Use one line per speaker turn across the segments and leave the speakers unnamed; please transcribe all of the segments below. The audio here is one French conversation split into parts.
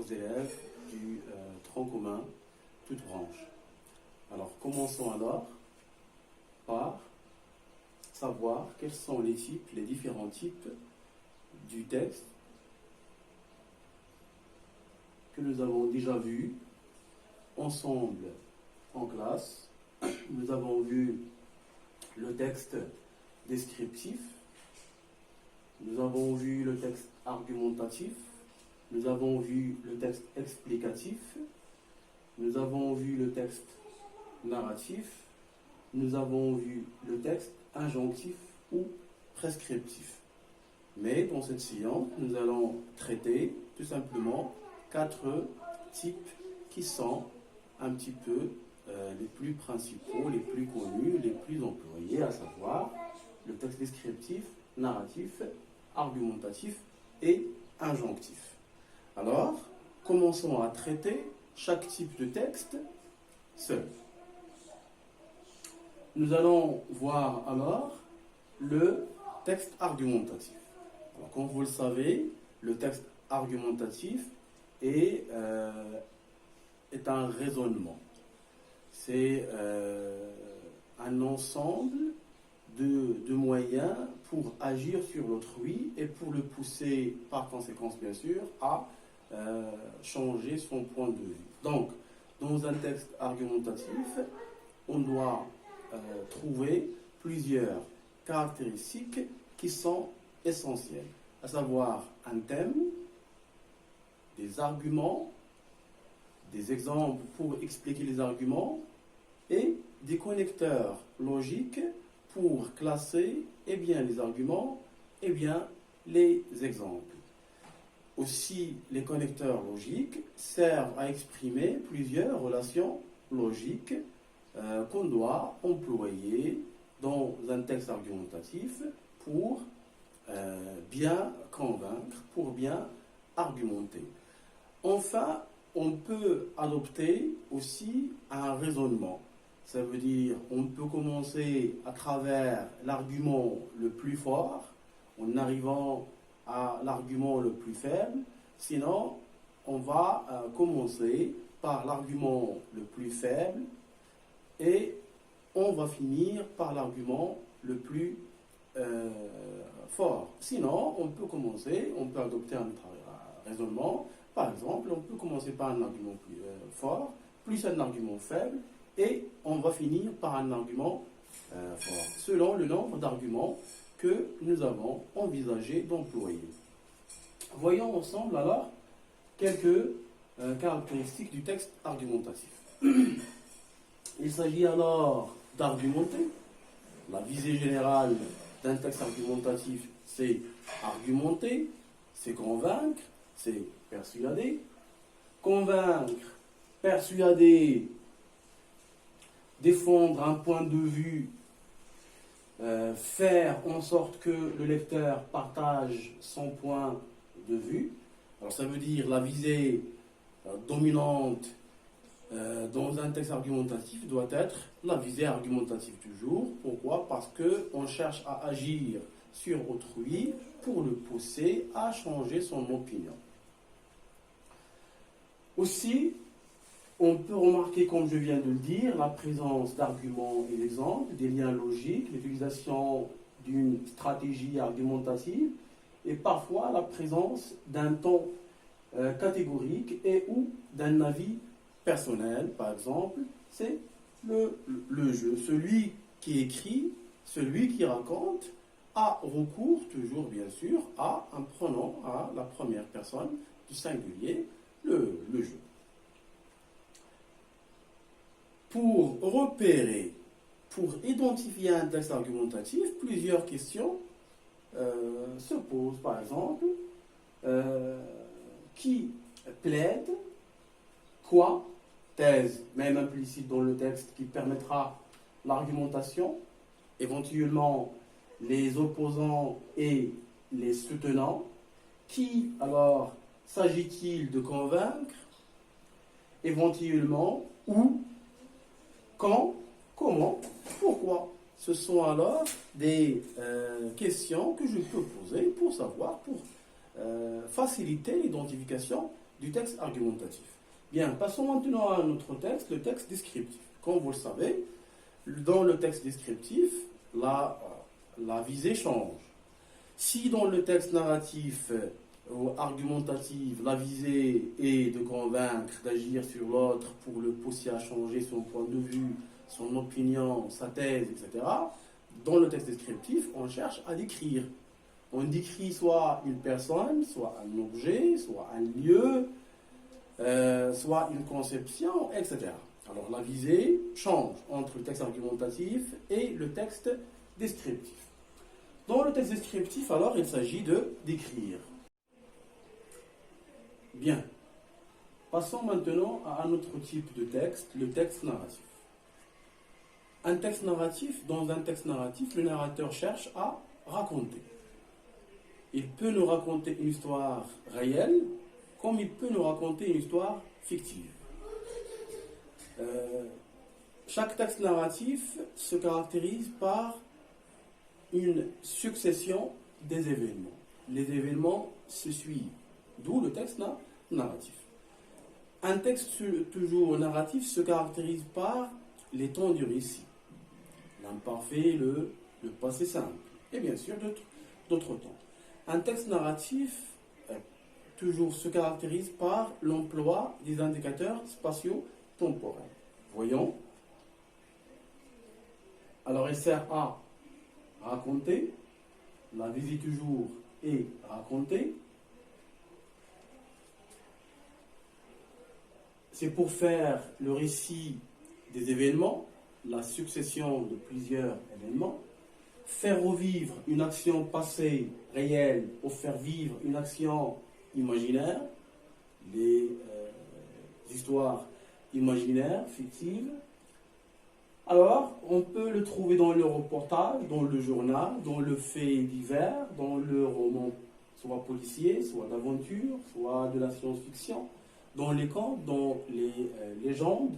aux élèves du tronc commun, toute branche. Alors, commençons alors par savoir quels sont les différents types du texte que nous avons déjà vus ensemble en classe. Nous avons vu le texte descriptif, nous avons vu le texte argumentatif, nous avons vu le texte explicatif, nous avons vu le texte narratif, nous avons vu le texte injonctif ou prescriptif. Mais dans cette séance, nous allons traiter tout simplement 4 types qui sont un petit peu les plus principaux, les plus connus, les plus employés, à savoir le texte descriptif, narratif, argumentatif et injonctif. Alors, commençons à traiter chaque type de texte seul. Nous allons voir alors le texte argumentatif. Alors, comme vous le savez, le texte argumentatif est un raisonnement. C'est un ensemble de moyens pour agir sur l'autrui et pour le pousser, par conséquence bien sûr, à changer son point de vue. Donc, dans un texte argumentatif, on doit trouver plusieurs caractéristiques qui sont essentielles, à savoir un thème, des arguments, des exemples pour expliquer les arguments et des connecteurs logiques pour classer les arguments et les exemples. Aussi, les connecteurs logiques servent à exprimer plusieurs relations logiques qu'on doit employer dans un texte argumentatif pour bien convaincre, pour bien argumenter. Enfin, on peut adopter aussi un raisonnement. Ça veut dire on peut commencer à travers l'argument le plus fort en arrivant à l'argument le plus faible. Sinon, on va commencer par l'argument le plus faible et on va finir par l'argument le plus fort. Sinon, on peut adopter un raisonnement. Par exemple, on peut commencer par un argument plus fort, plus un argument faible, et on va finir par un argument fort, selon le nombre d'arguments que nous avons envisagé d'employer. Voyons ensemble alors quelques caractéristiques du texte argumentatif. Il s'agit alors d'argumenter. La visée générale d'un texte argumentatif, c'est argumenter, c'est convaincre, c'est persuader. Convaincre, persuader, défendre un point de vue, faire en sorte que le lecteur partage son point de vue. Alors ça veut dire la visée dominante dans un texte argumentatif doit être la visée argumentative toujours. Pourquoi? Parce qu'on cherche à agir sur autrui pour le pousser à changer son opinion. Aussi, on peut remarquer, comme je viens de le dire, la présence d'arguments et d'exemples, des liens logiques, l'utilisation d'une stratégie argumentative et parfois la présence d'un ton catégorique et ou d'un avis personnel. Par exemple, c'est le jeu. Celui qui écrit, celui qui raconte, a recours toujours, bien sûr, à un pronom, à la première personne du singulier, le jeu. Pour repérer, pour identifier un texte argumentatif, plusieurs questions se posent. Par exemple, qui plaide, quoi, thèse, même implicite dans le texte, qui permettra l'argumentation, éventuellement les opposants et les soutenants. Qui, alors, s'agit-il de convaincre, éventuellement, où, quand, comment, pourquoi? Ce sont alors des questions que je peux poser pour savoir, pour faciliter l'identification du texte argumentatif. Bien, passons maintenant à notre texte, le texte descriptif. Comme vous le savez, dans le texte descriptif, la visée change. Si dans le texte narratif ou argumentatif, la visée est de convaincre, d'agir sur l'autre pour le pousser à changer son point de vue, son opinion, sa thèse, etc., dans le texte descriptif, on cherche à décrire. On décrit soit une personne, soit un objet, soit un lieu, soit une conception, etc. Alors la visée change entre le texte argumentatif et le texte descriptif. Dans le texte descriptif, alors, il s'agit de décrire. Bien. Passons maintenant à un autre type de texte, le texte narratif. Un texte narratif, dans un texte narratif, le narrateur cherche à raconter. Il peut nous raconter une histoire réelle, comme il peut nous raconter une histoire fictive. Chaque texte narratif se caractérise par une succession des événements. Les événements se suivent, d'où le texte narratif. Un texte toujours narratif se caractérise par les temps du récit, l'imparfait, le passé simple, et bien sûr d'autres temps. Un texte narratif toujours se caractérise par l'emploi des indicateurs spatio-temporels. Voyons. Alors, il sert à raconter, la visée toujours est racontée. C'est pour faire le récit des événements, la succession de plusieurs événements, faire revivre une action passée réelle ou faire vivre une action imaginaire, les histoires imaginaires, fictives. Alors, on peut le trouver dans le reportage, dans le journal, dans le fait divers, dans le roman, soit policier, soit d'aventure, soit de la science-fiction, dans les contes, dans les légendes,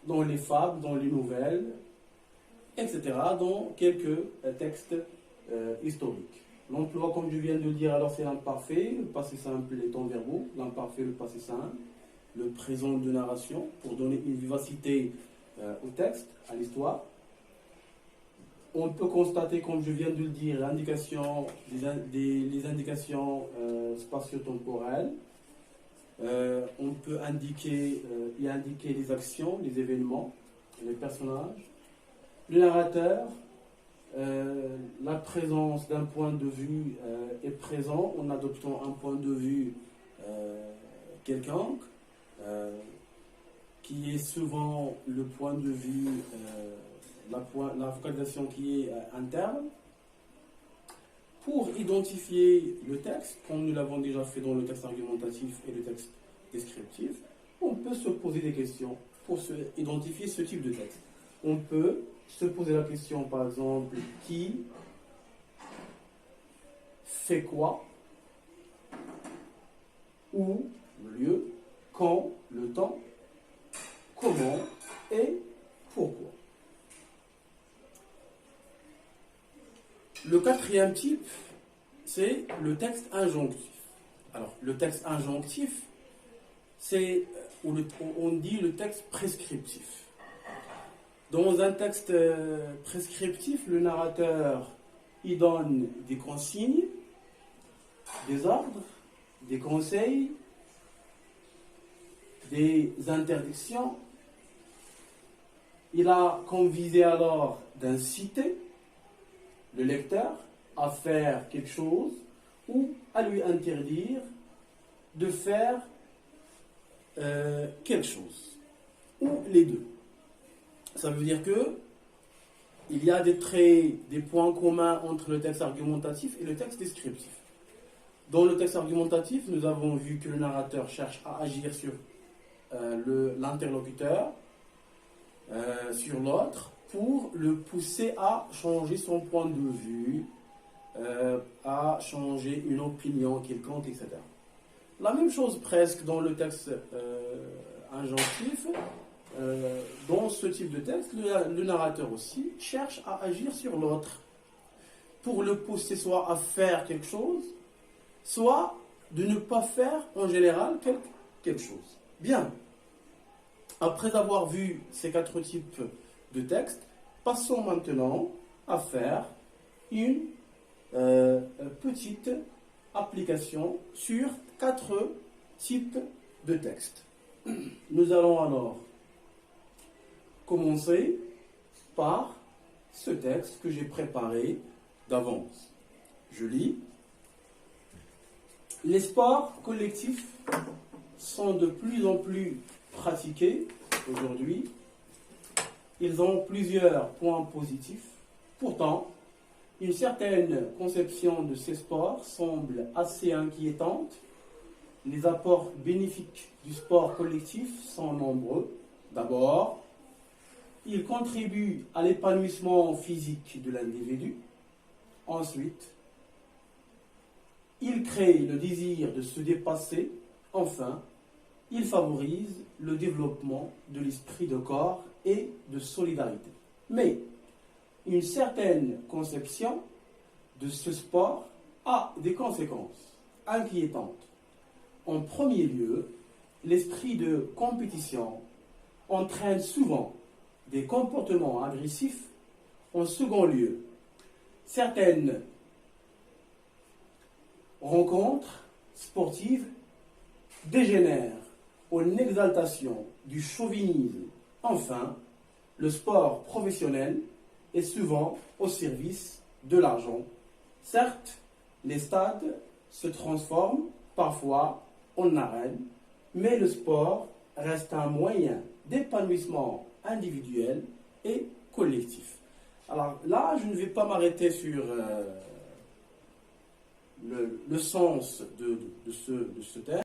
dans les fables, dans les nouvelles, etc., dans quelques textes historiques. L'emploi, comme je viens de le dire, alors c'est l'imparfait, le passé simple, les temps verbaux, l'imparfait, le passé simple, le présent de narration, pour donner une vivacité au texte, à l'histoire. On peut constater, comme je viens de le dire, les indications spatio-temporelles. On peut y indiquer les actions, les événements, les personnages. Le narrateur, la présence d'un point de vue est présent en adoptant un point de vue quelconque, qui est souvent le point de vue, la focalisation qui est interne. Pour identifier le texte, comme nous l'avons déjà fait dans le texte argumentatif et le texte descriptif, on peut se poser des questions pour identifier ce type de texte. On peut se poser la question, par exemple, qui fait quoi, où, le lieu, quand, le temps, comment et pourquoi. Le quatrième type, c'est le texte injonctif. Alors, le texte injonctif, c'est, on dit le texte prescriptif. Dans un texte prescriptif, le narrateur y donne des consignes, des ordres, des conseils, des interdictions. Il a comme visée alors d'inciter le lecteur à faire quelque chose ou à lui interdire de faire quelque chose, ou les deux. Ça veut dire que il y a des traits, des points communs entre le texte argumentatif et le texte descriptif. Dans le texte argumentatif, nous avons vu que le narrateur cherche à agir sur l'interlocuteur, sur l'autre, pour le pousser à changer son point de vue, à changer une opinion quelconque, etc. La même chose presque dans le texte injonctif. Dans ce type de texte, le narrateur aussi cherche à agir sur l'autre pour le pousser soit à faire quelque chose, soit de ne pas faire en général quelque chose. Bien. Après avoir vu ces 4 types de textes, passons maintenant à faire une petite application sur 4 types de textes. Nous allons alors commencer par ce texte que j'ai préparé d'avance. Je lis. Les sports collectifs sont de plus en plus pratiqués aujourd'hui. Ils ont plusieurs points positifs. Pourtant, une certaine conception de ces sports semble assez inquiétante. Les apports bénéfiques du sport collectif sont nombreux. D'abord, il contribue à l'épanouissement physique de l'individu. Ensuite, il crée le désir de se dépasser. Enfin, il favorise le développement de l'esprit de corps et de solidarité. Mais une certaine conception de ce sport a des conséquences inquiétantes. En premier lieu, l'esprit de compétition entraîne souvent des comportements agressifs. En second lieu, certaines rencontres sportives dégénèrent en exaltation du chauvinisme. Enfin, le sport professionnel est souvent au service de l'argent. Certes, les stades se transforment parfois en arènes, mais le sport reste un moyen d'épanouissement individuel et collectif. Alors là, je ne vais pas m'arrêter sur le sens de ce terme,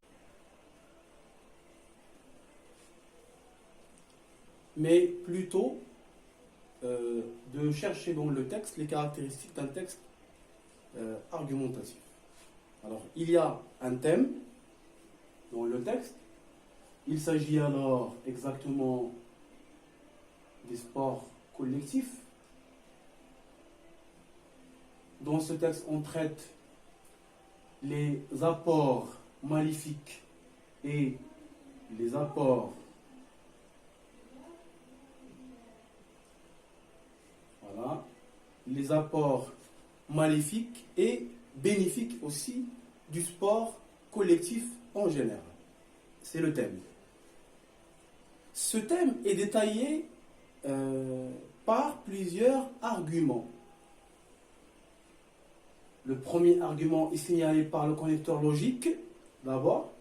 mais plutôt de chercher dans le texte les caractéristiques d'un texte argumentatif. Alors, il y a un thème dans le texte. Il s'agit alors exactement des sports collectifs. Dans ce texte, on traite les apports maléfiques et les apports les apports maléfiques et bénéfiques aussi du sport collectif en général. C'est le thème. Ce thème est détaillé par plusieurs arguments. Le premier argument est signalé par le connecteur logique, d'abord.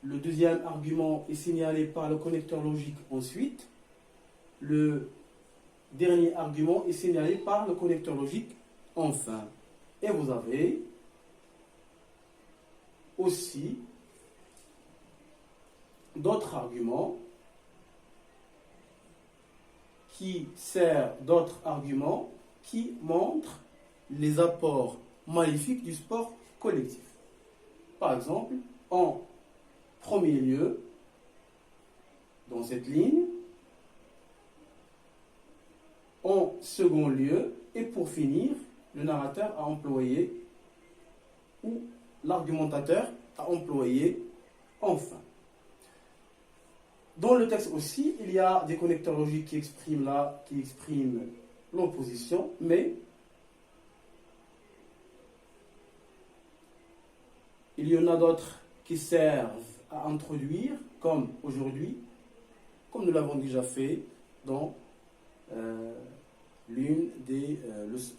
Le deuxième argument est signalé par le connecteur logique ensuite. Le dernier argument est signalé par le connecteur logique enfin. Et vous avez aussi d'autres arguments qui montrent les apports maléfiques du sport collectif. Par exemple, en premier lieu, dans cette ligne, en second lieu, et pour finir, le narrateur a employé, ou l'argumentateur a employé enfin. Dans le texte aussi, il y a des connecteurs logiques qui expriment l'opposition, mais il y en a d'autres qui servent à introduire, comme aujourd'hui, comme nous l'avons déjà fait dans l'une des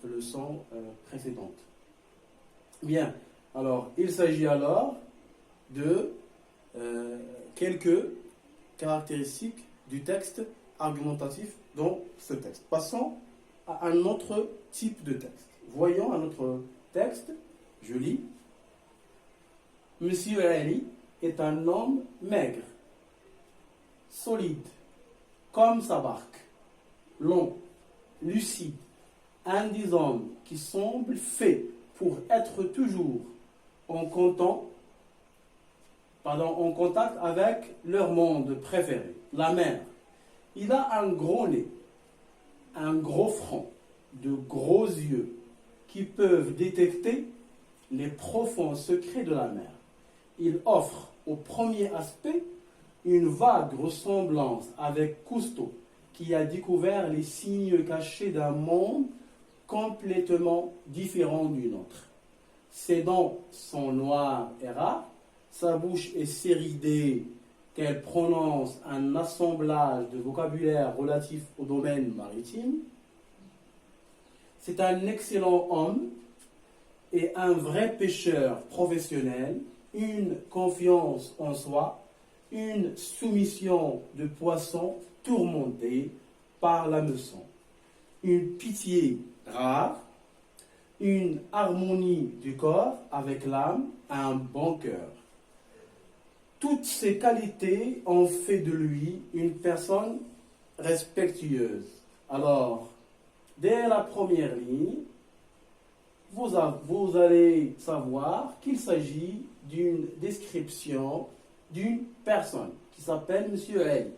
leçons précédentes. Bien, alors, il s'agit alors de quelques caractéristiques du texte argumentatif dans ce texte. Passons à un autre type de texte. Voyons un autre texte, je lis. Monsieur Ali est un homme maigre, solide, comme sa barque, long, lucide, un des hommes qui semble fait pour être toujours en contact avec leur monde préféré, la mer. Il a un gros nez, un gros front, de gros yeux qui peuvent détecter les profonds secrets de la mer. Il offre au premier aspect une vague ressemblance avec Cousteau, qui a découvert les signes cachés d'un monde complètement différent du nôtre. Ses dents sont noires et rares, sa bouche est séridée qu'elle prononce un assemblage de vocabulaire relatif au domaine maritime. C'est un excellent homme et un vrai pêcheur professionnel, une confiance en soi, une soumission de poisson tourmenté par l'hameçon, une pitié rare, une harmonie du corps avec l'âme, un bon cœur. Toutes ces qualités ont fait de lui une personne respectueuse. Alors, dès la première ligne, vous allez savoir qu'il s'agit d'une description d'une personne qui s'appelle M. Ali.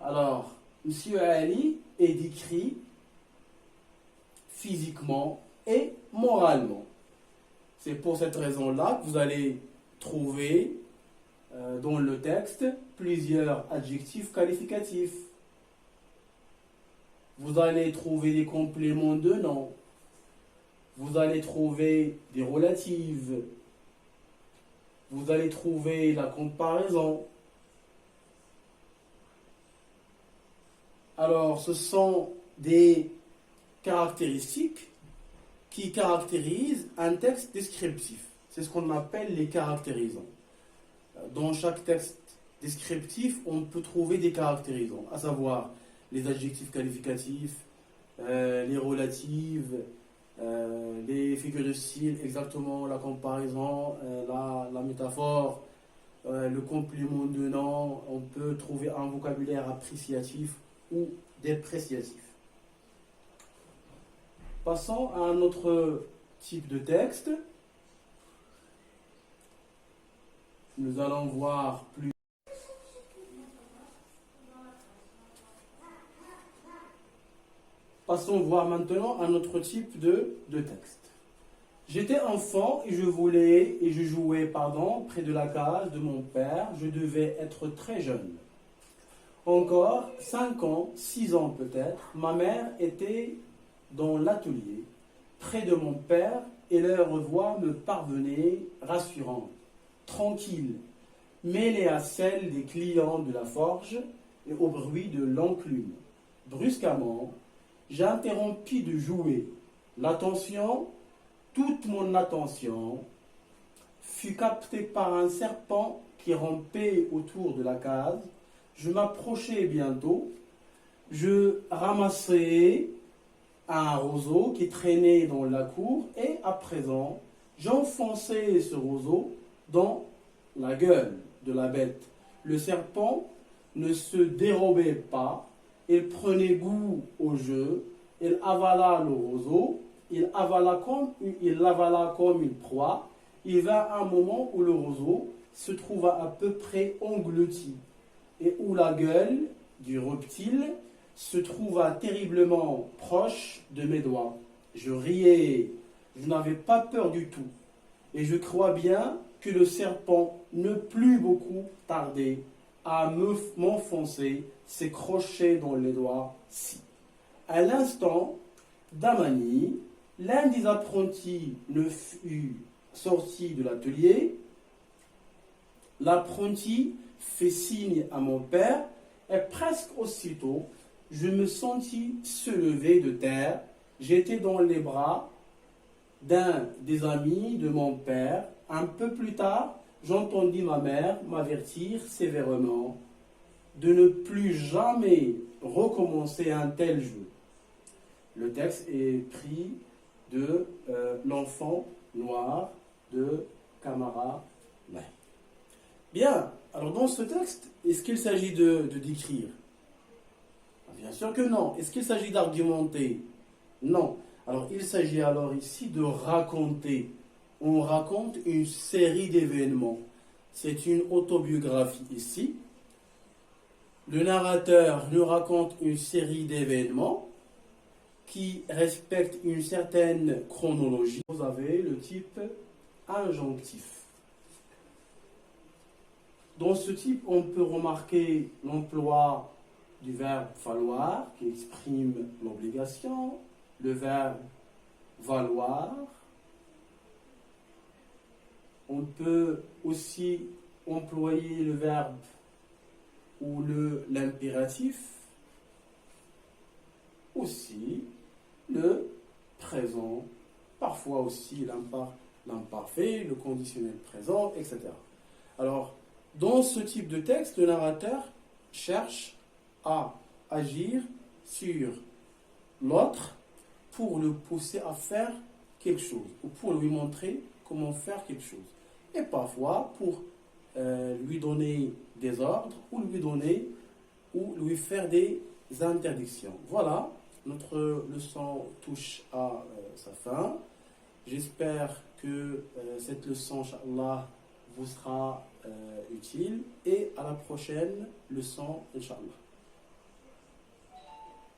Alors, M. Ali est décrit physiquement et moralement. C'est pour cette raison-là que vous allez trouver dans le texte plusieurs adjectifs qualificatifs. Vous allez trouver des compléments de nom. Vous allez trouver des relatives. Vous allez trouver la comparaison. Alors, ce sont des caractéristiques qui caractérisent un texte descriptif. C'est ce qu'on appelle les caractérisants. Dans chaque texte descriptif, on peut trouver des caractérisants, à savoir les adjectifs qualificatifs, les relatives, les figures de style, exactement la comparaison, la métaphore, le complément de nom. On peut trouver un vocabulaire appréciatif ou dépréciatif. Passons à un autre type de texte. Nous allons voir plus. Passons voir maintenant un autre type de texte. J'étais enfant et je jouais près de la case de mon père. Je devais être très jeune. Encore 5 ans, 6 ans peut-être, ma mère était dans l'atelier, près de mon père, et leur voix me parvenait rassurante, tranquille, mêlée à celle des clients de la forge et au bruit de l'enclume. Brusquement, j'interrompis de jouer. Toute mon attention, fut captée par un serpent qui rampait autour de la case. Je m'approchai bientôt. Je ramassai un roseau qui traînait dans la cour et à présent, j'enfonçai ce roseau dans la gueule de la bête. Le serpent ne se dérobait pas. Il prenait goût au jeu. Il avala le roseau. Il l'avala comme une proie. Il vint un moment où le roseau se trouva à peu près englouti et où la gueule du reptile se trouva terriblement proche de mes doigts. Je riais, je n'avais pas peur du tout, et je crois bien que le serpent ne plut beaucoup tarder à m'enfoncer ses crochets dans les doigts. Si. À l'instant, Damani, l'un des apprentis, ne fut sorti de l'atelier. L'apprenti fit signe à mon père, et presque aussitôt, je me sentis se lever de terre. J'étais dans les bras d'un des amis de mon père. Un peu plus tard, j'entendis ma mère m'avertir sévèrement de ne plus jamais recommencer un tel jeu. Le texte est pris de L'enfant noir de Camara Lai. Bien, alors dans ce texte, est-ce qu'il s'agit de décrire? Bien sûr que non. Est-ce qu'il s'agit d'argumenter? Non. Alors il s'agit alors ici de raconter. On raconte une série d'événements. C'est une autobiographie ici. Le narrateur nous raconte une série d'événements qui respectent une certaine chronologie. Vous avez le type injonctif. Dans ce type, on peut remarquer l'emploi du verbe falloir qui exprime l'obligation, le verbe valoir. On peut aussi employer le verbe ou l'impératif, aussi le présent, parfois aussi l'imparfait, le conditionnel présent, etc. Alors, dans ce type de texte, le narrateur cherche à agir sur l'autre pour le pousser à faire quelque chose, ou pour lui montrer comment faire quelque chose. Et parfois pour lui donner des ordres, ou lui faire des interdictions. Voilà, notre leçon touche à sa fin. J'espère que cette leçon, Inch'Allah, vous sera utile, et à la prochaine leçon, Inch'Allah.